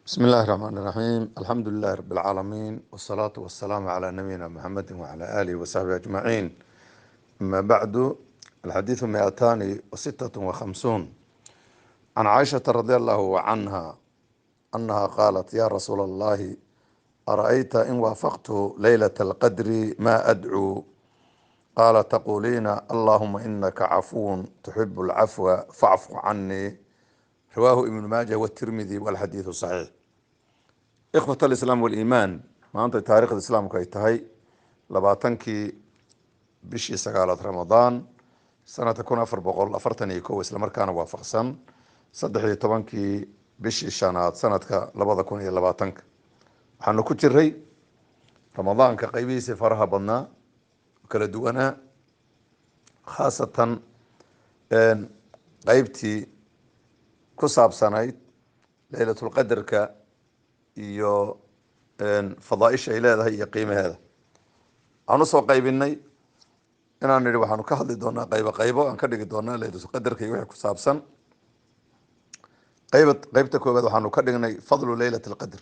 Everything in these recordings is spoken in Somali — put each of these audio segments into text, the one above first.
بسم الله الرحمن الرحيم. الحمد لله رب العالمين، والصلاة والسلام على نبينا محمد وعلى آله وصحبه أجمعين. أما بعد، الحديث 256 عن عائشة رضي الله عنها أنها قالت: يا رسول الله، أرأيت إن وافقت ليلة القدر ما أدعو؟ قال: تقولين اللهم إنك عفو تحب العفو فاعف عني. رواه ابن ماجه والترمذي والحديث صحيح. إخوة الإسلام والإيمان، maanta taariikhda islaamku ay tahay 20kii bishii 9aad Ramadaan sanadka 1441 isla markaana waafaqsan 13kii bishii 5aad sanadka 2020. waxaanu ku jiray ramadaanka qaybihiisa faraha badnaa kala duwanaa, khaasatan qaybtii ku saabsanayd laylatul qadarka iyo fadaaisha ay leedahay iyo qiimaheeda. waxaan usoo qaybinay inaan nidhi waxaanu ka hadli doonaa qaybo aan ka dhigi doonaa laylatul qadarka iyo wixii ku saabsan. qaybta koowaad waxaanu ka dhignay fadlu laylat alqadr.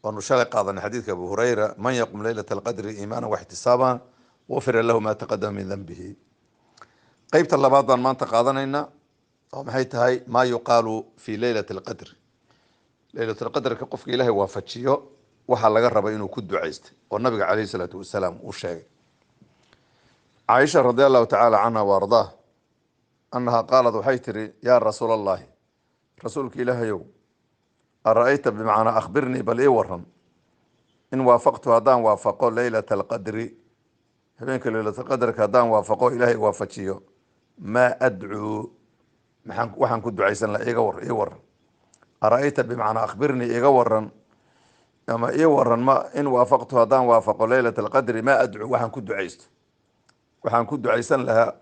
waanu shalay qaadanay xadiidka abu hurayra: man yaqum laylat alqadri iimaana waxtisaaban gufira lahu ma taqadama min danbihi. qaybta labaad baan maanta qaadanaynaa oo maxay tahay: maa yuqaalu fi laylat alqadr. laylatul qadarka qofka ilaahay waafajiyo waxaa laga raba inuu ku ducaystay oo nabiga calayhi salaatu wasalaam uu sheegay. caaisha radi allahu tacaala canha wa ardaah annaha qaalad waxay tiri: yaa rasuula allahi, rasuulka ilaahayow, ara-ayta bimacnaa akhbirnii, bal ii waran, in waafaqtu haddaan waafaqo laylata alqadri, habeenka laylatul qadarka haddaan waafaqo ilaahay waafajiyo, maa adcuu, waxaan ku ducaysan laha, ii waran. ara-ayta bimacnaa akhbirnii, iga waran ama ii waran, ma in waafaqtu haddaan waafaqo laylat alqadri maa adcuu, waxaan ku ducaysto, waxaan ku ducaysan lahaa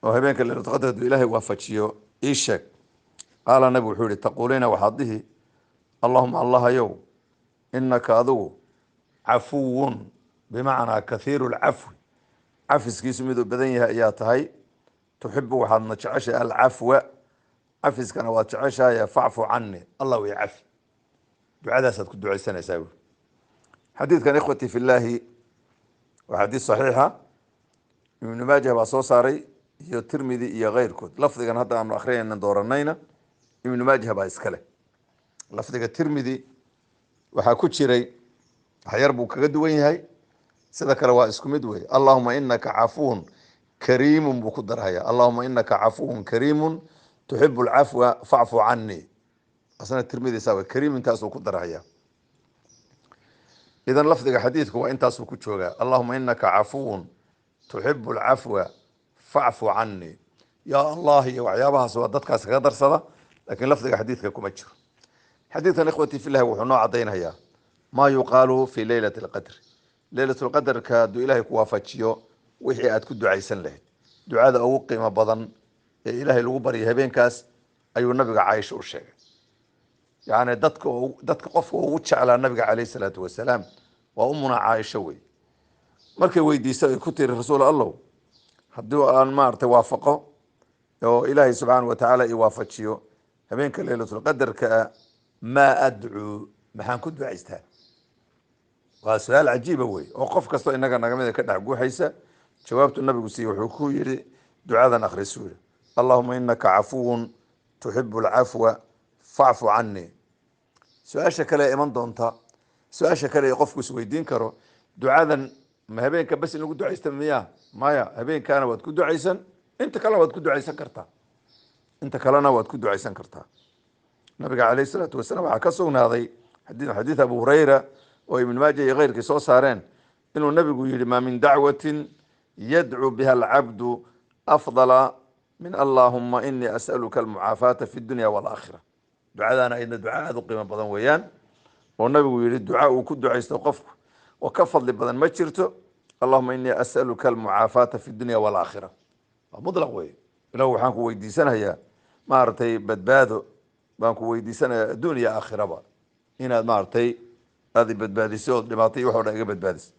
oo habeenka laylatul qadr hadduu ilaahay waafajiyo ii sheeg. qaala nabigu wuxuu yihi: taquuliina waxaad dhihi, allahuma allahayow, inaka adigu cafuwun, bimacnaa kathiiru lcafwi, cafiskiisu miduu badan yahay ayaa tahay, tuxibu waxaadna jeceshahay alcafwa, cafiskana waad jeceshahay, facfu cani, allah way cafi. ducadaasaad ku ducaysanaysaa buuri. xadiidkan ikhwati fillaahi waa xadiis saxiixa. ibnu maajah baa soo saaray iyo tirmidi iyo keyrkood. lafdigan hadda aanu akrinayna dooranayna ibnu maajah baa iskale. lafdiga tirmidi waxaa ku jiray waxyar buu kaga duwan yahay, sida kale waa isku mid wey. allahuma inaka cafuwun kariimun buu ku darhaya. allahuma inaka cafuwun kariimun tuxibu alcafwa facfu cani. asna tirmidiisa w kariim intaasuu ku darhaya. idan lafdiga xadiidku waa intaasuu ku joogaa: allahuma inaka cafuwun tuxibu alcafwa facfu cani. yaa allah iyo waxyaabahaas waa dadkaas kaga darsada, laakiin lafdiga xadiidka kuma jiro. xadiidkan ikhwati fillahi wuxuu noo cadaynayaa maa yuqaalu fi laylati alqadr. laylatul qadarka hadduu ilaahay ku waafajiyo wixii aad ku ducaysan lahayd, ducada ugu qiimo badan ee ilaahay lagu baryay habeenkaas ayuu nabiga caaisha u sheegay. yani dadka qofka ugu jeclaa nabiga calayhi salaatu wasalaam waa umuna caaisha wey. markay weydiisa ay ku tiri: rasuul allow, haddii aan maaragtay waafaqo oo ilaahay subxaana wa tacaala i waafajiyo habeenka laylatul qadarka, maa adcuu, maxaan ku ducaystaa? waa su-aal cajiiba wey oo qof kastoo inaga nagamida ka dhex guuxaysa. jawaabtu nabigu siiye wuxuu ku yihi ducadan akhrisu yiri: allahuma inaka cafuwun tuxibu alcafwa facfu cani. su-aasha kale ee iman doonta, su-aasha kale ee qofku isweydiin karo, ducadan ma habeenka bas in lagu ducaysta miya? maya, habeenkaana waad ku ducaysan, inta kalena waad ku ducaysan kartaa, inta kalena waad ku ducaysan kartaa. nabiga calayhi salaatu wasalaam waxaa ka sugnaaday xadiid abu hurayra oo ibnu maaja iyo keyrkii soo saareen inuu nabigu yihi: maa min dacwatin yadcuu biha alcabdu afdala min allahuma inii as'aluka almucaafaata fi dunya walaakhira. ducadaana ayadna duca aada u qiimo badan weeyaan oo nabigu yihi duca uu ku ducaysto qofku oo ka fadli badan ma jirto. allahuma inii as'aluka almucaafaata fi dunya walaakhira. waa mutlaq wey. ilahu waxaan ku weydiisanayaa maaragtay badbaado, baan ku weydiisanayaa adduun iyo aakhiraba, inaad maaragtay aada badbaadiso ood dhibaatay wax o dhan iga badbaadiso.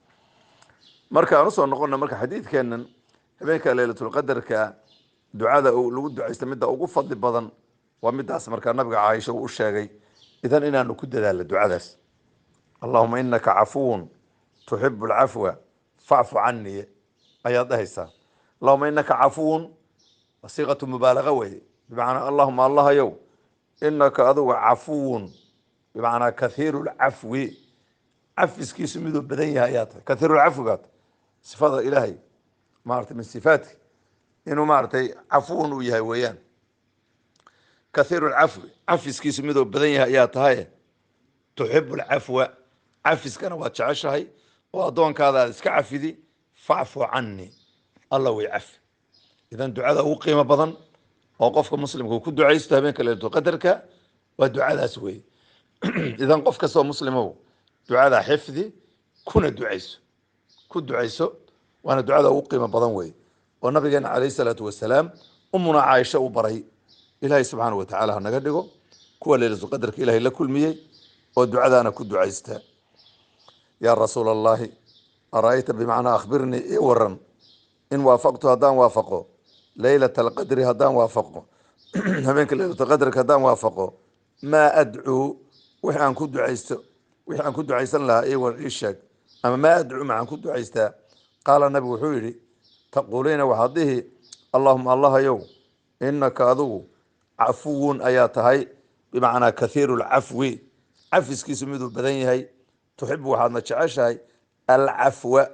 marka aan usoo noqona marka xadiidkeenan habeenka laylatul qadarka ducada lagu ducaysta midda ugu fadli badan waa midaas markaa nabiga caaisha uu u sheegay idan inaanu ku dadaalo ducadaas allahuma inaka cafuwun tuxibu alcafwa facfu canii ayaad dhahaysaa allahuma inaka cafuwun wasiiqatu mubaalaga weye bimacnaa allahuma allahayow inaka adugu cafuwun bimacnaa kathiiru lcafwi cafiskiisu miduu badan yahay ayaa tahay kathiiru lcafwi baad sifada ilaahay maarata min sifaati inuu maaratay cafuwun uu yahay weeyaan kathiiru lcafwi cafiskiisu miduu badan yahay ayaa tahay tuxibu lcafwa cafiskana waad jeceshahay oo addoonkaada aad iska cafidi facfu canii alla way cafi idan ducada ugu qiimo badan oo qofka muslimka uu ku ducaysto habeenka laylatulqadarka waa ducadaas weye idan qof kastoo muslimow ducada xifdi kuna ducayso ku ducayso waana ducada ugu qiimo badan weye oo nabigeena calayhi salaatu wasalaam umuna caaisha u baray ilaahay subxaana wa tacaala ha naga dhigo kuwa laylatulqadarka ilaahay la kulmiyey oo ducadaana ku ducaysta yaa rasuula allahi ara'ayta bimacnaa akhbirnii ii waran in waafaqtu haddaan waafaqo laylata alqadri haddaan waafaqo habeenka laylatulqadarka haddaan waafaqo maa adcuu wixii aan ku ducaysto wixii aan ku ducaysan lahaa ii war ii sheeg ama maa adcuu maxaan ku ducaystaa qaala nabigu wuxuu yidhi taquuliina waxaad dhihi allahuma allahayow inaka adigu cafuwun ayaa tahay bimacnaa kathiiru lcafwi cafiskiisu miduu badan yahay tuxibu waxaadna jeceshahay alcafwa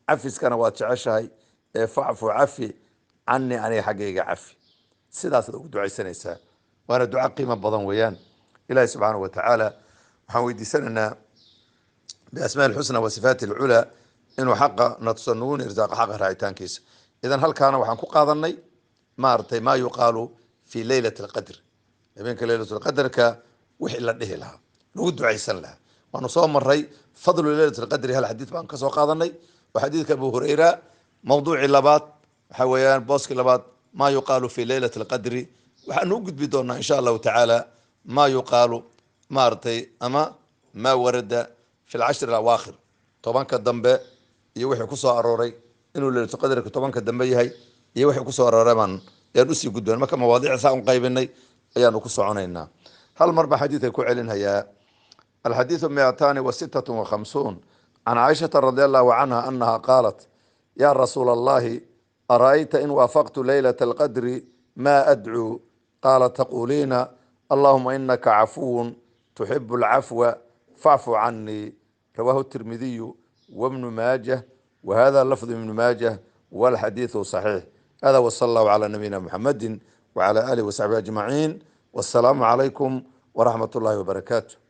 cafiskana waad jeceshahay ee facfu cafi canii aniga xaggayga cafi sidaasaad ugu ducaysanaysaa waana duco qiimo badan weeyaan ilaahi subxaana wa tacaala waxaan weydiisanaynaa biasmaa lxusna wa sifaati alculaa inuu xaqa natuso nugu irsaaqo xaqa raacitaankiisa idan halkaana waxaan ku qaadanay maaragtay maa yuqaalu fi leylati alqadr habeenka leylatulqadarka wixii la dhihi lahaa lagu ducaysan lahaa waanu soo maray fadlu leylat alqadri hal xadiid baan kasoo qaadanay oo xadiidka abu hurayra mawduucii labaad waxaa weeyaan booskii labaad maa yuqaalu fi leylati alqadri waxaanu u gudbi doonaa insha allahu tacaala maa yuqaalu maaragtay ama maa warada fi lcashri alawaakhir tobanka dambe iyo wixii kusoo arooray inuu leylatulqadrika tobanka dambe yahay iyo wixii kusoo arooray baan ayaan usii gudbeen marka mawaadiic saa un qaybinay ayaanu ku soconaynaa hal mar baan xadiidka ku celinhayaa الحديث 256 عن عائشة رضي الله عنها أنها قالت يا رسول الله أرأيت إن وافقت ليلة القدر ما أدعو قال تقولين اللهم إنك عفو تحب العفو فاعف عني رواه الترمذي وابن ماجه وهذا لفظ ابن ماجه والحديث صحيح هذا وصلى الله على نبينا محمد وعلى آله وصحبه أجمعين والسلام عليكم ورحمة الله وبركاته